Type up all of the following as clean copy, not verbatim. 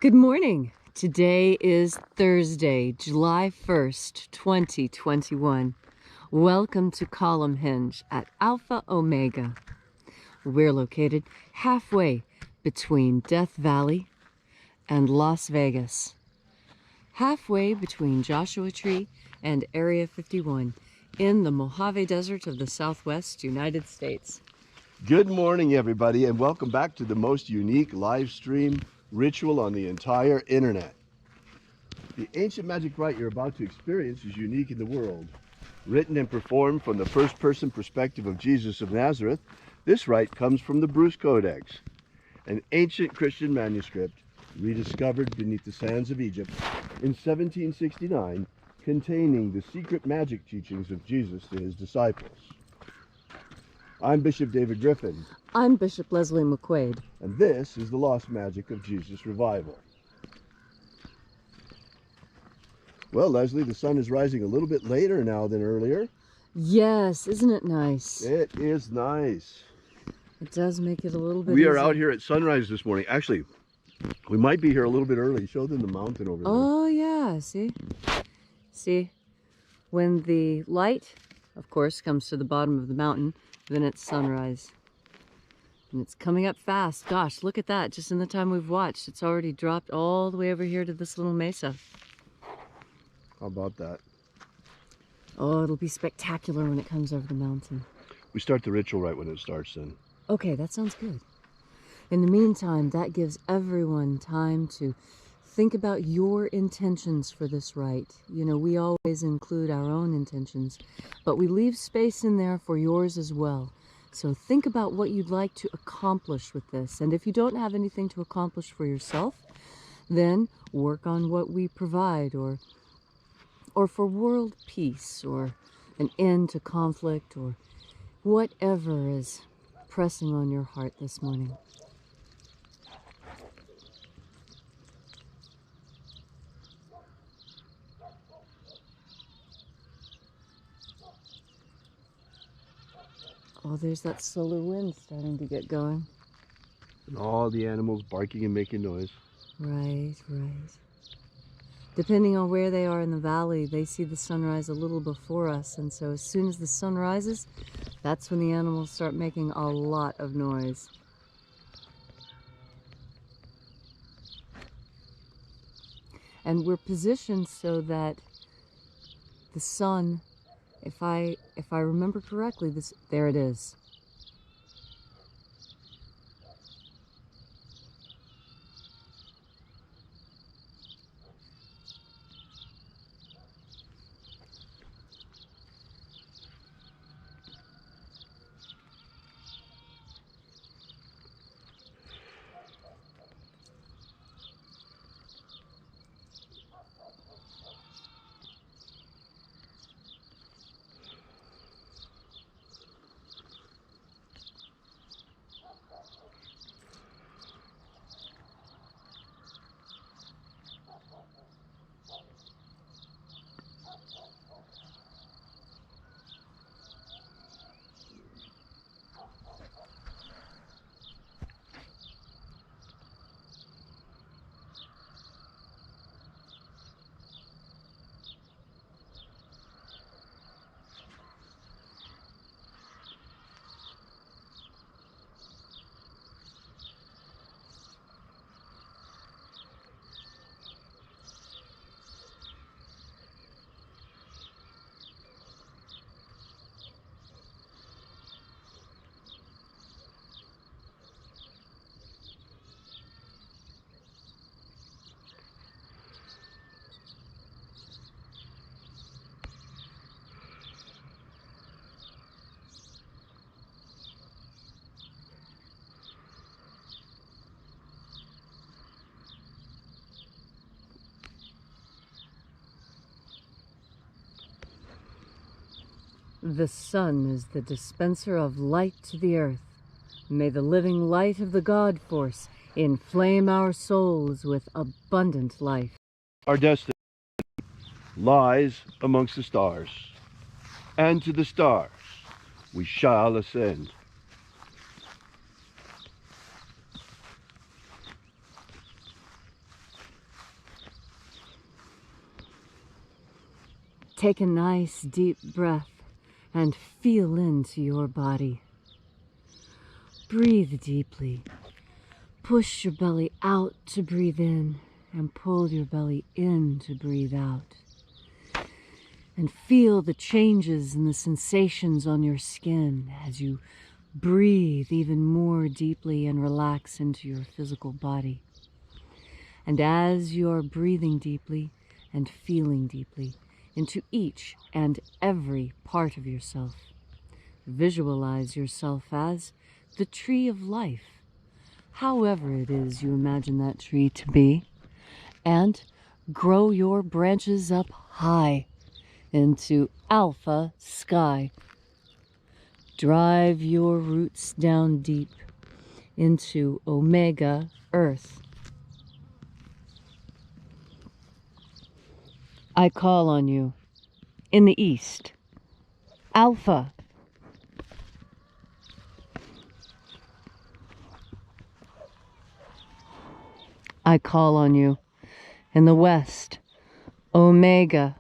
Good morning. Today is Thursday, July 1st, 2021. Welcome to Column Hinge at Alpha Omega. We're located halfway between Death Valley and Las Vegas. Halfway between Joshua Tree and Area 51 in the Mojave Desert of the Southwest United States. Good morning, everybody, and welcome back to the most unique live stream ritual on the entire internet. The ancient magic rite you're about to experience is unique in the world. Written and performed from the first-person perspective of Jesus of Nazareth, this rite comes from the Bruce Codex, an ancient Christian manuscript rediscovered beneath the sands of Egypt in 1769, containing the secret magic teachings of Jesus to his disciples. I'm Bishop David Griffin. I'm Bishop Leslie McQuaid. And this is the Lost Magic of Jesus Revival. Well, Leslie, the sun is rising a little bit later now than earlier. Yes, isn't it nice? It is nice. It does make it a little bit We are easier. out here at sunrise this morning. Actually, we might be here a little bit early. Show them the mountain over there. Oh, yeah, see? See, when the light, of course, comes to the bottom of the mountain, then it's sunrise. And it's coming up fast. Gosh, look at that. Just in the time we've watched, it's already dropped all the way over here to this little mesa. How about that? Oh, it'll be spectacular when it comes over the mountain. We start the ritual right when it starts then. Okay, that sounds good. In the meantime, that gives everyone time to think about your intentions for this rite. You know, we always include our own intentions, but we leave space in there for yours as well. So think about what you'd like to accomplish with this. And if you don't have anything to accomplish for yourself, then work on what we provide, or for world peace, or an end to conflict, or whatever is pressing on your heart this morning. Oh, there's that solar wind starting to get going. And all the animals barking and making noise. Right, right. Depending on where they are in the valley, they see the sunrise a little before us, and so as soon as the sun rises, that's when the animals start making a lot of noise. And we're positioned so that the sun, if I remember correctly, there it is. The sun is the dispenser of light to the earth. May the living light of the God Force inflame our souls with abundant life. Our destiny lies amongst the stars, and to the stars we shall ascend. take a nice deep breath and feel into your body. Breathe deeply. Push your belly out to breathe in and pull your belly in to breathe out. And feel the changes and the sensations on your skin as you breathe even more deeply and relax into your physical body. And as you're breathing deeply and feeling deeply into each and every part of yourself, visualize yourself as the tree of life, however it is you imagine that tree to be, and grow your branches up high into alpha sky. Drive your roots down deep into omega earth. I call on you in the east, alpha. I call on you in the west, omega.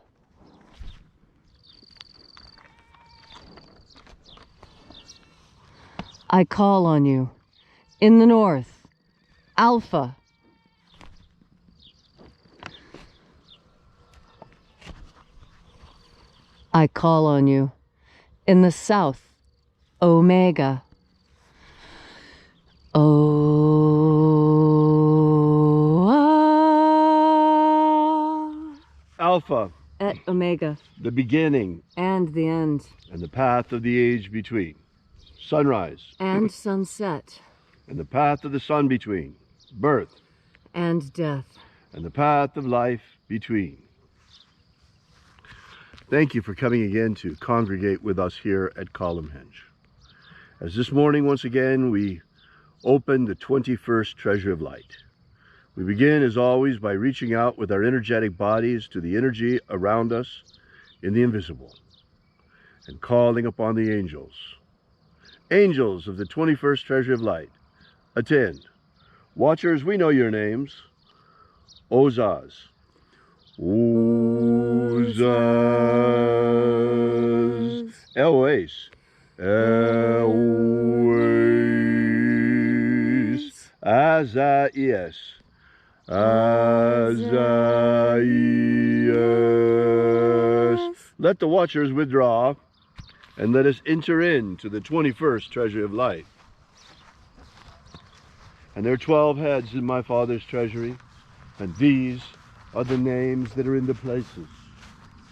I call on you in the north, alpha. I call on you in the south, omega. Alpha, Et omega, the beginning and the end, and the path of the age between. Sunrise and sunset, and the path of the sun between. Birth and death. and the path of life between. Thank you for coming again to congregate with us here at Columnhenge. As this morning, once again, we open the 21st Treasure of Light. We begin, as always, by reaching out with our energetic bodies to the energy around us in the invisible and calling upon the angels. Angels of the 21st Treasure of Light, attend. Watchers, we know your names. Ozaz. Ozaz. Elwes. Elwes. Azaias. Azaias. Let the watchers withdraw and let us enter into the 21st Treasure of Light. And there are 12 heads in my Father's treasury, and these are the names that are in the places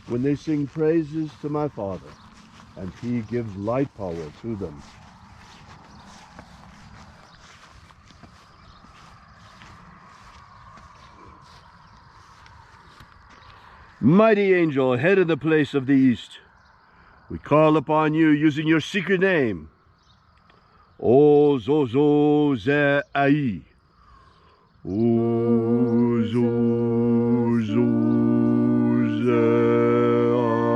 when they sing praises to my Father, and he gives light power to them. Mighty angel, head of the place of the east, we call upon you using your secret name. O Zozo Ze Ai. O Zozo Ze Ai.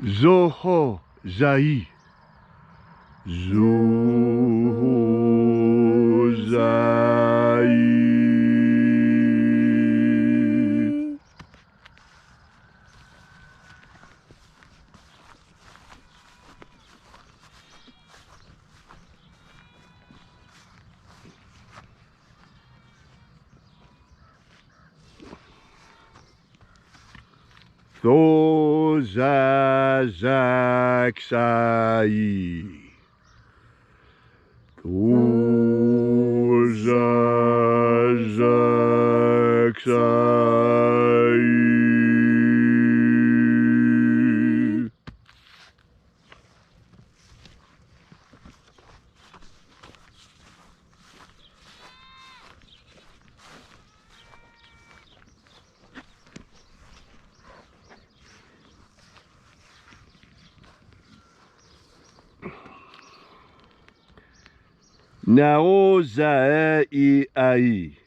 Zoho Zai. Zoho Zai. Thozazaksai. Thozazaksai. Naozai ai.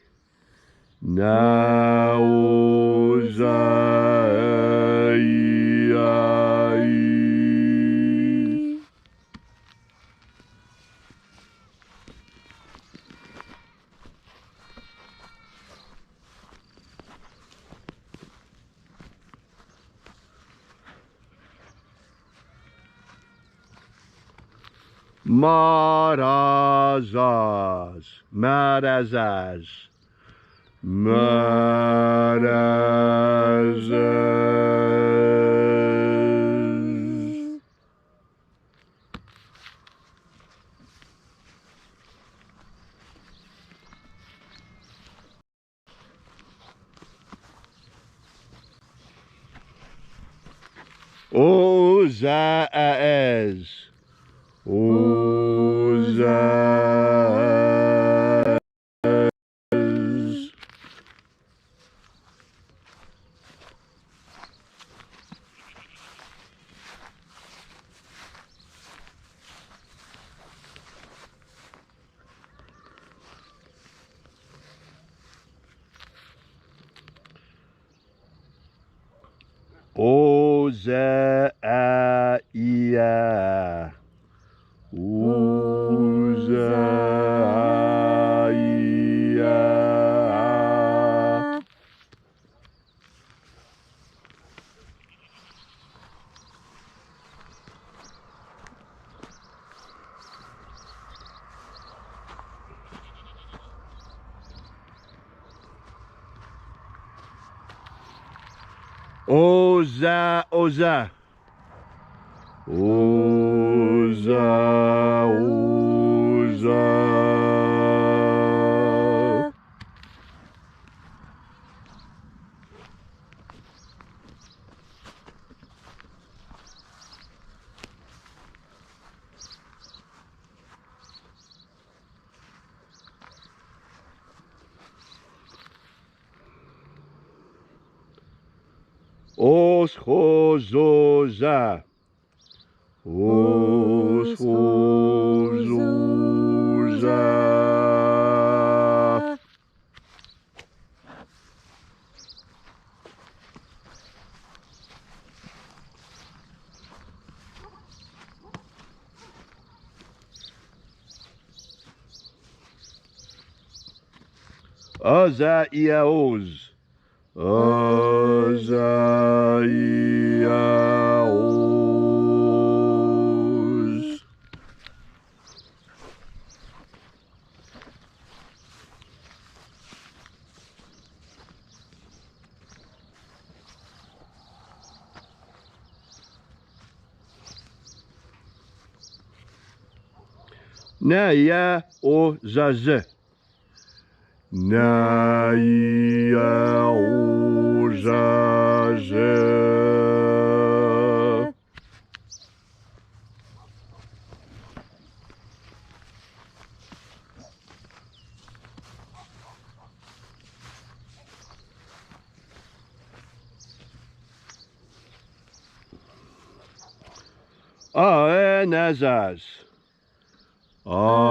Marazaz, Marazaz, Marazaz. Ozaz, Ozaz. Oza-ia. Oza-ia. Oza, Oza. Oza, Oza. Oschozoza. Oschozoza. Oza-ia-oz. Oza-ia-oz. Na-ia-o-zaz. Na-ia-o-zaz. Aenazaz. Aenazaz.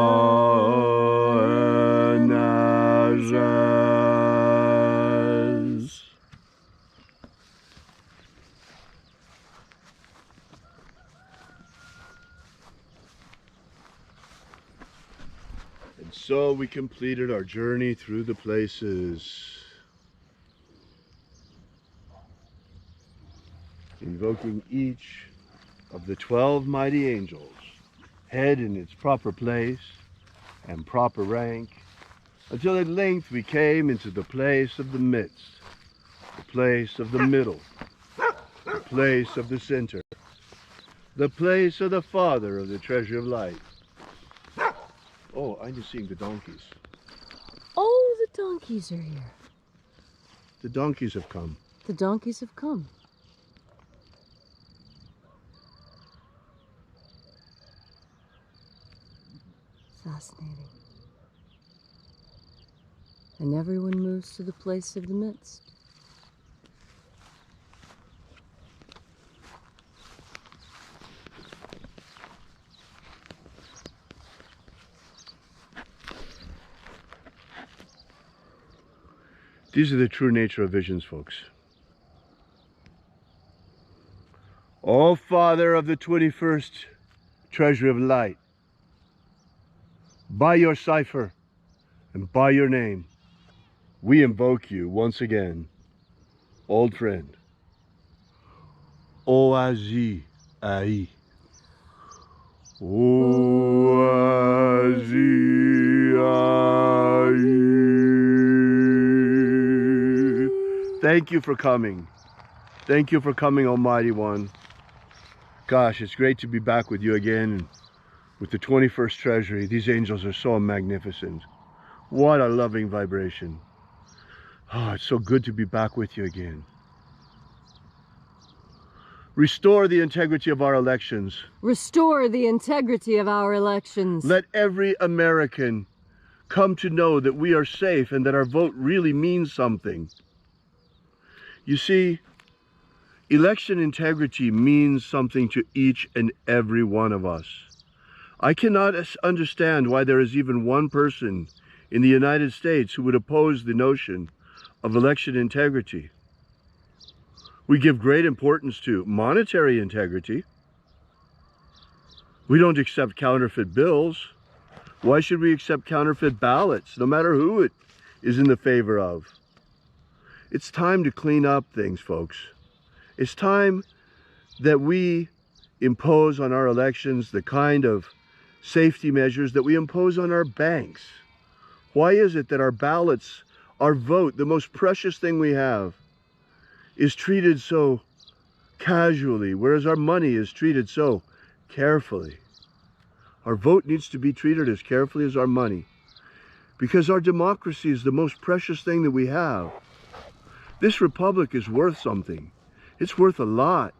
And so we completed our journey through the places, invoking each of the 12 mighty angels, head in its proper place and proper rank, until at length we came into the place of the midst, the place of the middle, the place of the center, the place of the Father of the treasure of light. Oh, I'm just seeing the donkeys. Oh, the donkeys are here. The donkeys have come. The donkeys have come. Fascinating. And everyone moves to the place of the midst. These are the true nature of visions, folks. O Father of the 21st treasury of light, by your cipher and by your name, we invoke you once again, old friend. Oazi Ai. Oazi Ai. Thank you for coming. Thank you for coming, Almighty One. Gosh, it's great to be back with you again with the 21st Treasury. These angels are so magnificent. What a loving vibration. Oh, it's so good to be back with you again. Restore the integrity of our elections. Restore the integrity of our elections. Let every American come to know that we are safe and that our vote really means something. You see, election integrity means something to each and every one of us. I cannot understand why there is even one person in the United States who would oppose the notion of election integrity. We give great importance to monetary integrity. We don't accept counterfeit bills. Why should we accept counterfeit ballots, no matter who it is in the favor of? It's time to clean up things, folks. It's time that we impose on our elections the kind of safety measures that we impose on our banks. Why is it that our ballots, our vote, the most precious thing we have, is treated so casually, whereas our money is treated so carefully? Our vote needs to be treated as carefully as our money, because our democracy is the most precious thing that we have. This republic is worth something. It's worth a lot.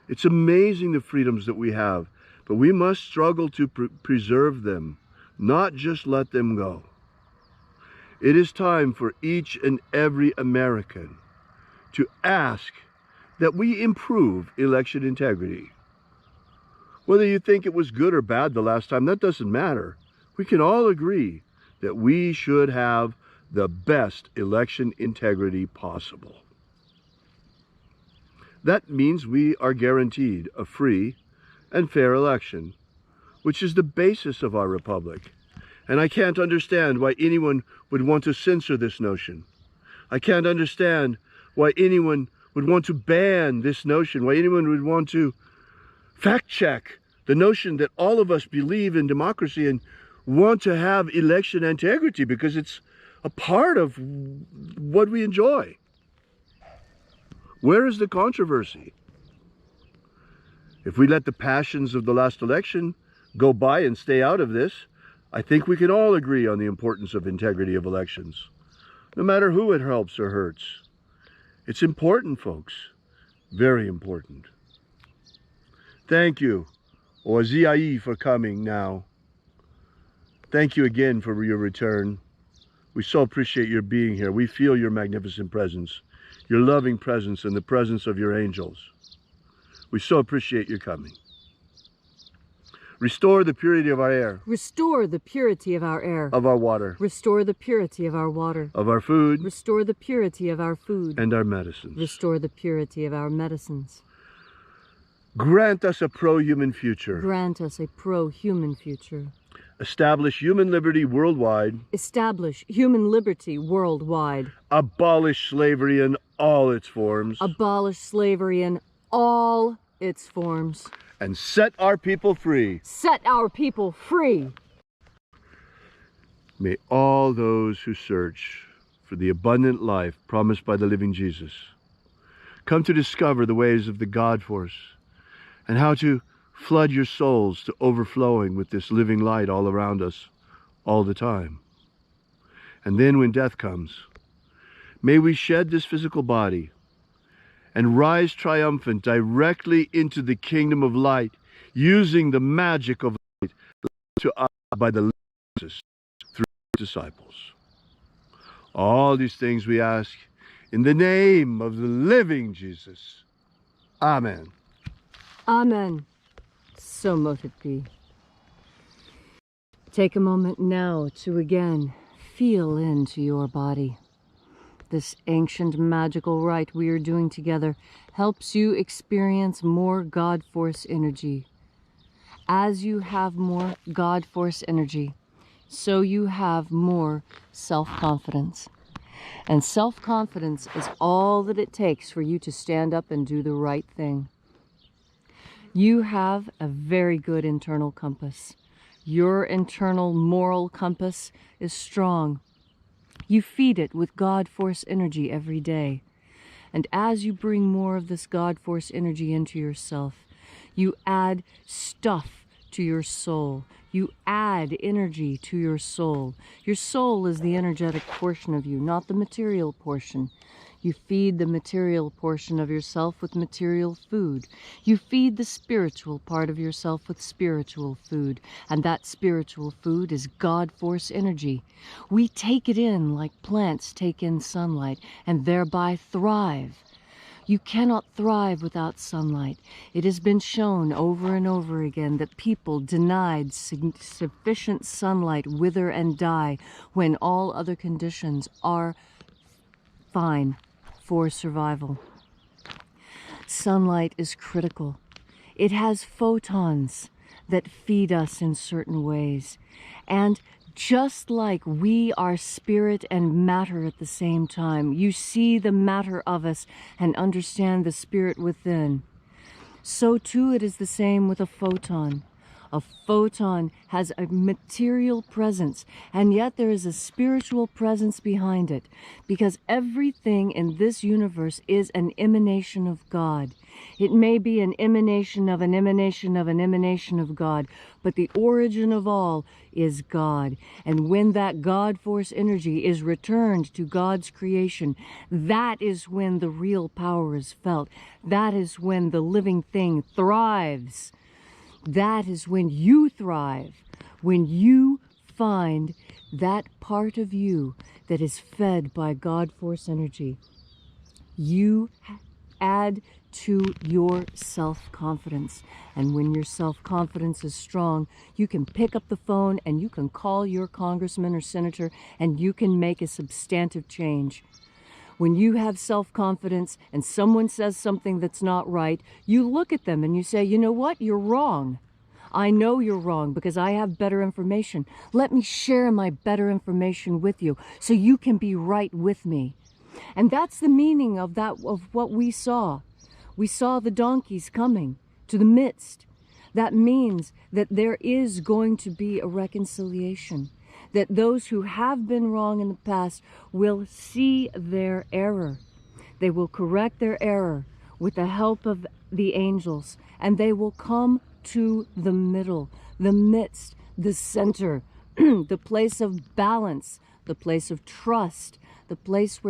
It's amazing the freedoms that we have, but we must struggle to preserve them, not just let them go. It is time for each and every American to ask that we improve election integrity. Whether you think it was good or bad the last time, that doesn't matter. We can all agree that we should have the best election integrity possible. That means we are guaranteed a free and fair election, which is the basis of our republic. And I can't understand why anyone would want to censor this notion. I can't understand why anyone would want to ban this notion, why anyone would want to fact check the notion that all of us believe in democracy and want to have election integrity because it's a part of what we enjoy. Where is the controversy? If we let the passions of the last election go by and stay out of this, I think we can all agree on the importance of integrity of elections, no matter who it helps or hurts. It's important, folks. Very important. Thank you, Oaziai, for coming now. Thank you again for your return. We so appreciate your being here. We feel your magnificent presence, your loving presence, and the presence of your angels. We so appreciate your coming. Restore the purity of our air. Restore the purity of our air. Of our water. Restore the purity of our water. Of our food. Restore the purity of our food. And our medicines. Restore the purity of our medicines. Grant us a pro-human future. Grant us a pro-human future. Establish human liberty worldwide. Establish human liberty worldwide. Abolish slavery in all its forms. Abolish slavery in all its forms. And set our people free. Set our people free. May all those who search for the abundant life promised by the living Jesus come to discover the ways of the God force and how to flood your souls to overflowing with this living light all around us all the time. And then when death comes, may we shed this physical body and rise triumphant directly into the kingdom of light, using the magic of light to us by the Jesus through disciples. All these things we ask in the name of the living Jesus. Amen. Amen. So mote it be. Take a moment now to again feel into your body. This ancient magical rite we are doing together helps you experience more God Force energy. As you have more God Force energy, so you have more self-confidence. And self-confidence is all that it takes for you to stand up and do the right thing. You have a very good internal compass. Your internal moral compass is strong. You feed it with God Force energy every day. And as you bring more of this God Force energy into yourself, you add stuff to your soul. You add energy to your soul. Your soul is the energetic portion of you, not the material portion. You feed the material portion of yourself with material food. You feed the spiritual part of yourself with spiritual food. And that spiritual food is God Force energy. We take it in like plants take in sunlight and thereby thrive. You cannot thrive without sunlight. It has been shown over and over again that people denied sufficient sunlight wither and die when all other conditions are fine for survival. Sunlight is critical. It has photons that feed us in certain ways. And just like we are spirit and matter at the same time, you see the matter of us and understand the spirit within. So too it is the same with a photon. A photon has a material presence, and yet there is a spiritual presence behind it, because everything in this universe is an emanation of God. It may be an emanation of an emanation of an emanation of God, but the origin of all is God. And when that God Force energy is returned to God's creation, that is when the real power is felt. That is when the living thing thrives. That is when you thrive, when you find that part of you that is fed by God Force energy. You add to your self-confidence. And when your self-confidence is strong, you can pick up the phone and you can call your congressman or senator and you can make a substantive change. When you have self-confidence and someone says something that's not right, you look at them and you say, you know what, you're wrong. I know you're wrong because I have better information. Let me share my better information with you so you can be right with me. And that's the meaning of what we saw. We saw the donkeys coming to the midst. That means that there is going to be a reconciliation. That those who have been wrong in the past will see their error. They will correct their error with the help of the angels, and they will come to the middle, the midst, the center, the place of balance, the place of trust, the place where